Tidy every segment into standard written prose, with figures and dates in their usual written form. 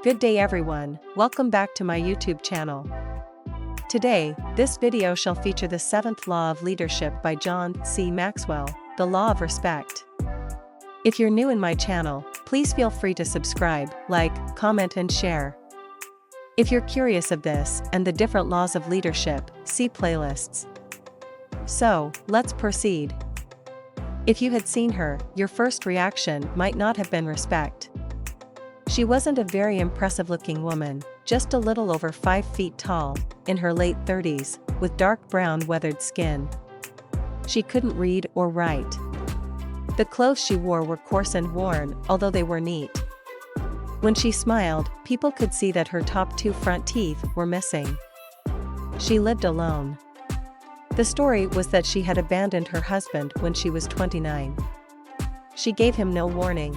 Good day everyone, welcome back to my YouTube channel. Today, this video shall feature the 7th Law of Leadership by John C. Maxwell, the Law of Respect. If you're new in my channel, please feel free to subscribe, like, comment and share. If you're curious of this and the different laws of leadership, see playlists. So, let's proceed. If you had seen her, your first reaction might not have been respect. She wasn't a very impressive-looking woman, just a little over 5 feet tall, in her late 30s, with dark brown weathered skin. She couldn't read or write. The clothes she wore were coarse and worn, although they were neat. When she smiled, people could see that her top 2 front teeth were missing. She lived alone. The story was that she had abandoned her husband when she was 29. She gave him no warning.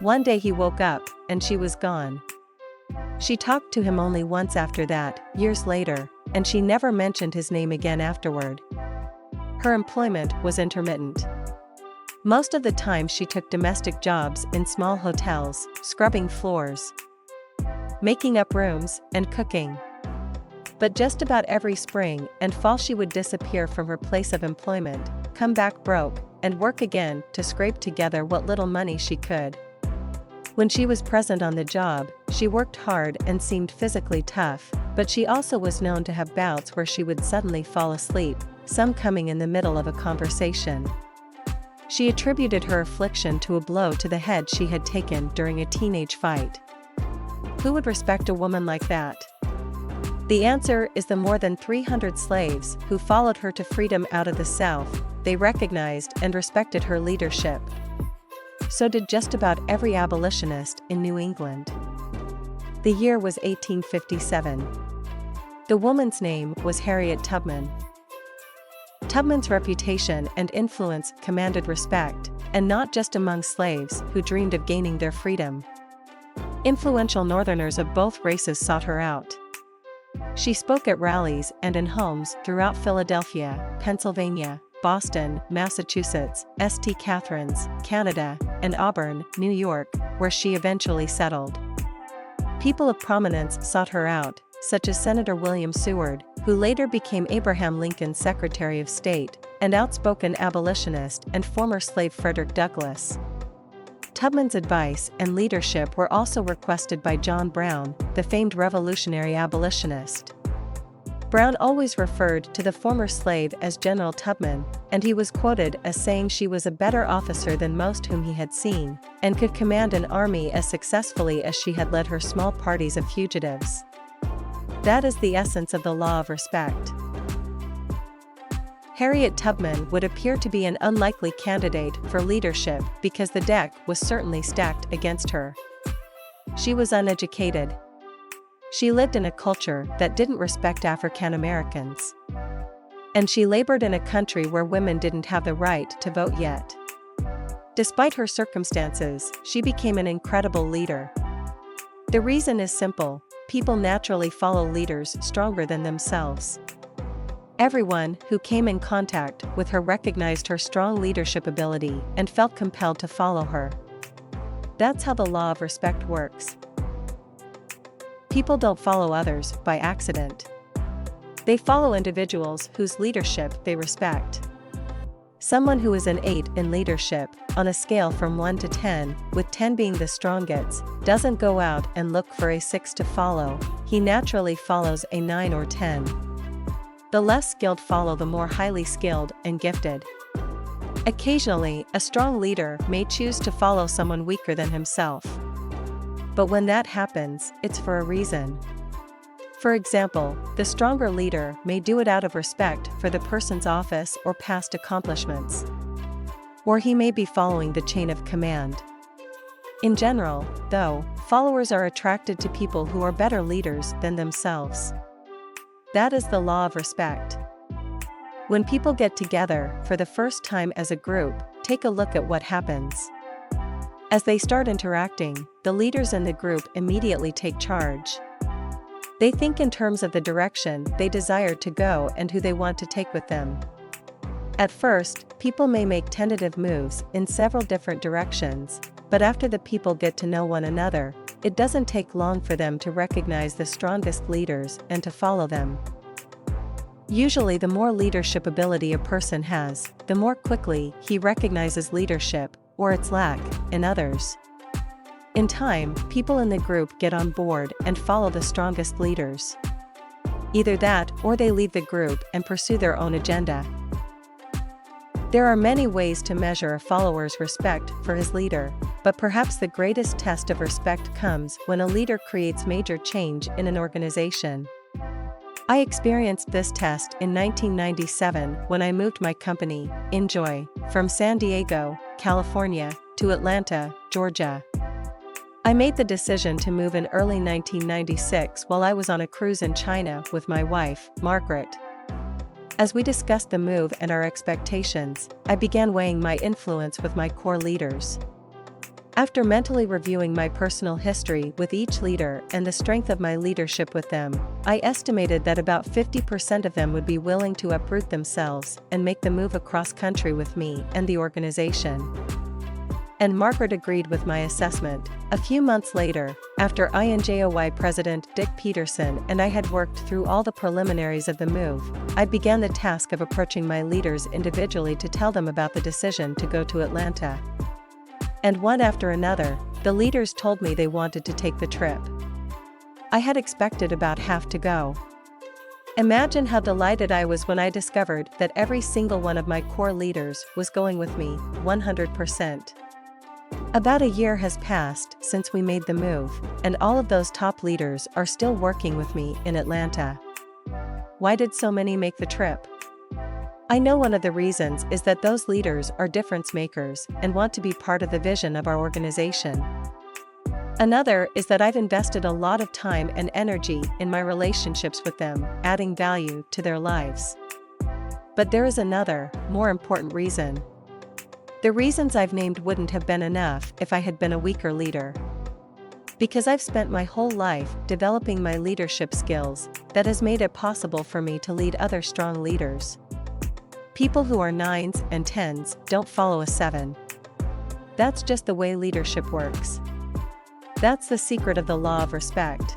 One day he woke up, and she was gone. She talked to him only once after that, years later, and she never mentioned his name again afterward. Her employment was intermittent. Most of the time she took domestic jobs in small hotels, scrubbing floors, making up rooms, and cooking. But just about every spring and fall she would disappear from her place of employment, come back broke, and work again to scrape together what little money she could. When she was present on the job, she worked hard and seemed physically tough, but she also was known to have bouts where she would suddenly fall asleep, some coming in the middle of a conversation. She attributed her affliction to a blow to the head she had taken during a teenage fight. Who would respect a woman like that? The answer is the more than 300 slaves who followed her to freedom out of the South. They recognized and respected her leadership. So did just about every abolitionist in New England. The year was 1857. The woman's name was Harriet Tubman. Tubman's reputation and influence commanded respect, and not just among slaves who dreamed of gaining their freedom. Influential Northerners of both races sought her out. She spoke at rallies and in homes throughout Philadelphia, Pennsylvania, Boston, Massachusetts, St. Catharines, Canada, and Auburn, New York, where she eventually settled. People of prominence sought her out, such as Senator William Seward, who later became Abraham Lincoln's Secretary of State, and outspoken abolitionist and former slave Frederick Douglass. Tubman's advice and leadership were also requested by John Brown, the famed revolutionary abolitionist. Brown always referred to the former slave as General Tubman, and he was quoted as saying she was a better officer than most whom he had seen, and could command an army as successfully as she had led her small parties of fugitives. That is the essence of the law of respect. Harriet Tubman would appear to be an unlikely candidate for leadership because the deck was certainly stacked against her. She was uneducated. She lived in a culture that didn't respect African Americans. And she labored in a country where women didn't have the right to vote yet. Despite her circumstances, she became an incredible leader. The reason is simple: people naturally follow leaders stronger than themselves. Everyone who came in contact with her recognized her strong leadership ability and felt compelled to follow her. That's how the law of respect works. People don't follow others by accident. They follow individuals whose leadership they respect. Someone who is an 8 in leadership, on a scale from 1 to 10, with 10 being the strongest, doesn't go out and look for a 6 to follow. He naturally follows a 9 or 10. The less skilled follow the more highly skilled and gifted. Occasionally, a strong leader may choose to follow someone weaker than himself. But when that happens, it's for a reason. For example, the stronger leader may do it out of respect for the person's office or past accomplishments. Or he may be following the chain of command. In general, though, followers are attracted to people who are better leaders than themselves. That is the law of respect. When people get together for the first time as a group, take a look at what happens. As they start interacting, the leaders in the group immediately take charge. They think in terms of the direction they desire to go and who they want to take with them. At first, people may make tentative moves in several different directions, but after the people get to know one another, it doesn't take long for them to recognize the strongest leaders and to follow them. Usually, the more leadership ability a person has, the more quickly he recognizes leadership, or its lack, in others. In time, people in the group get on board and follow the strongest leaders. Either that or they leave the group and pursue their own agenda. There are many ways to measure a follower's respect for his leader, but perhaps the greatest test of respect comes when a leader creates major change in an organization. I experienced this test in 1997 when I moved my company, Enjoy, from San Diego, California, to Atlanta, Georgia. I made the decision to move in early 1996 while I was on a cruise in China with my wife, Margaret. As we discussed the move and our expectations, I began weighing my influence with my core leaders. After mentally reviewing my personal history with each leader and the strength of my leadership with them, I estimated that about 50% of them would be willing to uproot themselves and make the move across country with me and the organization. And Margaret agreed with my assessment. A few months later, after INJOY President Dick Peterson and I had worked through all the preliminaries of the move, I began the task of approaching my leaders individually to tell them about the decision to go to Atlanta. And one after another, the leaders told me they wanted to take the trip. I had expected about half to go. Imagine how delighted I was when I discovered that every single one of my core leaders was going with me, 100%. About a year has passed since we made the move, and all of those top leaders are still working with me in Atlanta. Why did so many make the trip? I know one of the reasons is that those leaders are difference makers and want to be part of the vision of our organization. Another is that I've invested a lot of time and energy in my relationships with them, adding value to their lives. But there is another, more important reason. The reasons I've named wouldn't have been enough if I had been a weaker leader. Because I've spent my whole life developing my leadership skills, that has made it possible for me to lead other strong leaders. People who are 9s and 10s don't follow a 7. That's just the way leadership works. That's the secret of the law of respect.